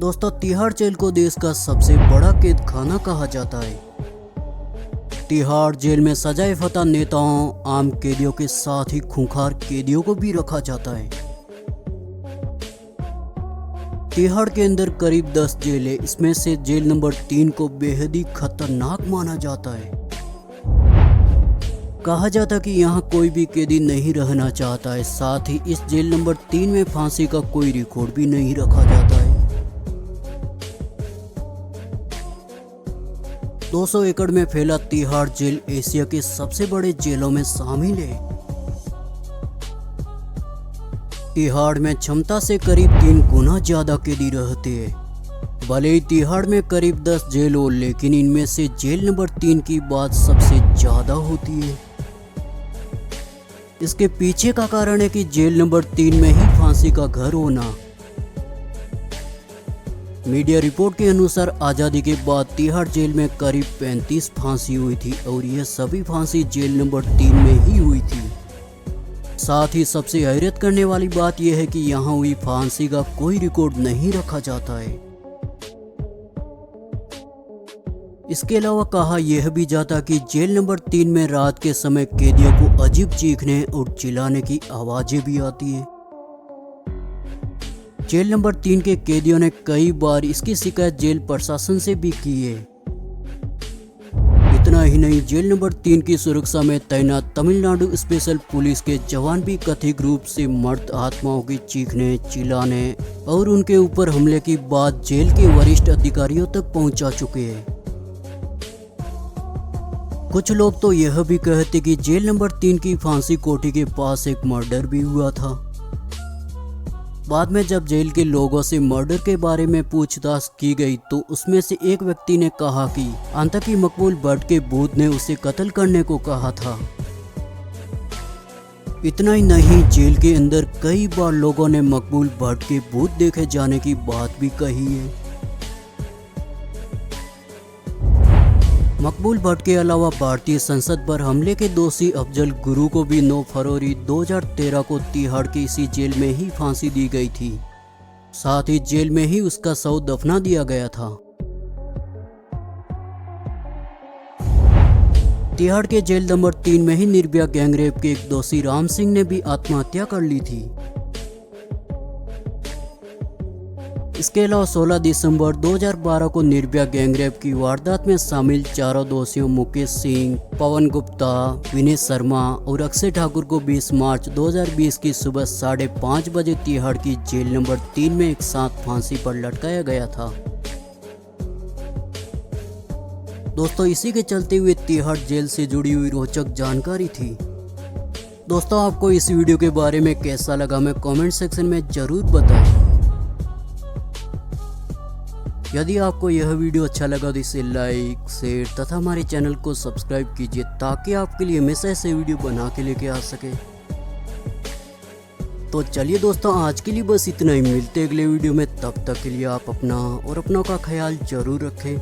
दोस्तों, तिहाड़ जेल को देश का सबसे बड़ा कैद खाना कहा जाता है। तिहाड़ जेल में सजाए फता नेताओं, आम कैदियों के साथ ही खूंखार कैदियों को भी रखा जाता है। तिहाड़ के अंदर करीब 10 जेल है। इसमें से जेल नंबर 3 को बेहद ही खतरनाक माना जाता है। कहा जाता कि यहाँ कोई भी कैदी नहीं रहना चाहता है। साथ ही इस जेल नंबर 3 में फांसी का कोई रिकॉर्ड भी नहीं रखा जाता है। 200 एकड़ में फैला तिहाड़ जेल एशिया के सबसे बड़े जेलों में शामिल है। तिहाड़ में क्षमता से करीब 3 गुना ज्यादा कैदी रहते हैं। भले ही तिहाड़ में करीब 10 जेल हो, लेकिन इनमें से जेल नंबर 3 की बात सबसे ज्यादा होती है। इसके पीछे का कारण है कि जेल नंबर 3 में ही फांसी का घर होना। मीडिया रिपोर्ट के अनुसार आज़ादी के बाद तिहाड़ जेल में करीब 35 फांसी हुई थी और यह सभी फांसी जेल नंबर 3 में ही हुई थी। साथ ही सबसे हैरत करने वाली बात यह है कि यहाँ हुई फांसी का कोई रिकॉर्ड नहीं रखा जाता है। इसके अलावा कहा यह भी जाता कि जेल नंबर 3 में रात के समय कैदियों को अजीब चीखने और चिल्लाने की आवाजें भी आती है। जेल नंबर 3 के कैदियों ने कई बार इसकी शिकायत जेल प्रशासन से भी की है। इतना ही नहीं, जेल नंबर 3 की सुरक्षा में तैनात तमिलनाडु स्पेशल पुलिस के जवान भी कथित रूप से मर्द आत्माओं की चीखने, चिल्लाने और उनके ऊपर हमले की बात जेल के वरिष्ठ अधिकारियों तक पहुंचा चुके हैं। कुछ लोग तो यह भी कहते कि जेल नंबर 3 की फांसी कोठी के पास एक मर्डर भी हुआ था। बाद में जब जेल के लोगों से मर्डर के बारे में पूछताछ की गई तो उसमें से एक व्यक्ति ने कहा कि आतंकी मकबूल भट्ट के भूत ने उसे कत्ल करने को कहा था। इतना ही नहीं, जेल के अंदर कई बार लोगों ने मकबूल भट्ट के भूत देखे जाने की बात भी कही है। मकबूल भट्ट के अलावा भारतीय संसद पर हमले के दोषी अफजल गुरु को भी 9 फरवरी 2013 को तिहाड़ की इसी जेल में ही फांसी दी गई थी। साथ ही जेल में ही उसका शव दफना दिया गया था। तिहाड़ के जेल नंबर 3 में ही निर्भया गैंगरेप के एक दोषी राम सिंह ने भी आत्महत्या कर ली थी। इसके अलावा 16 दिसंबर 2012 को निर्भया गैंगरेप की वारदात में शामिल चारों दोषियों मुकेश सिंह, पवन गुप्ता, विनय शर्मा और अक्षय ठाकुर को 20 मार्च 2020 की सुबह 5:30 बजे तिहाड़ की जेल नंबर 3 में एक साथ फांसी पर लटकाया गया था। दोस्तों, इसी के चलते हुए तिहाड़ जेल से जुड़ी हुई रोचक जानकारी थी। दोस्तों, आपको इस वीडियो के बारे में कैसा लगा हमें कमेंट सेक्शन में जरूर बताएं। यदि आपको यह वीडियो अच्छा लगा तो इसे लाइक, शेयर तथा हमारे चैनल को सब्सक्राइब कीजिए ताकि आपके लिए हमेशा ऐसे वीडियो बना के लेके आ सके। तो चलिए दोस्तों, आज के लिए बस इतना ही। मिलते अगले वीडियो में, तब तक के लिए आप अपना और अपनों का ख्याल जरूर रखें।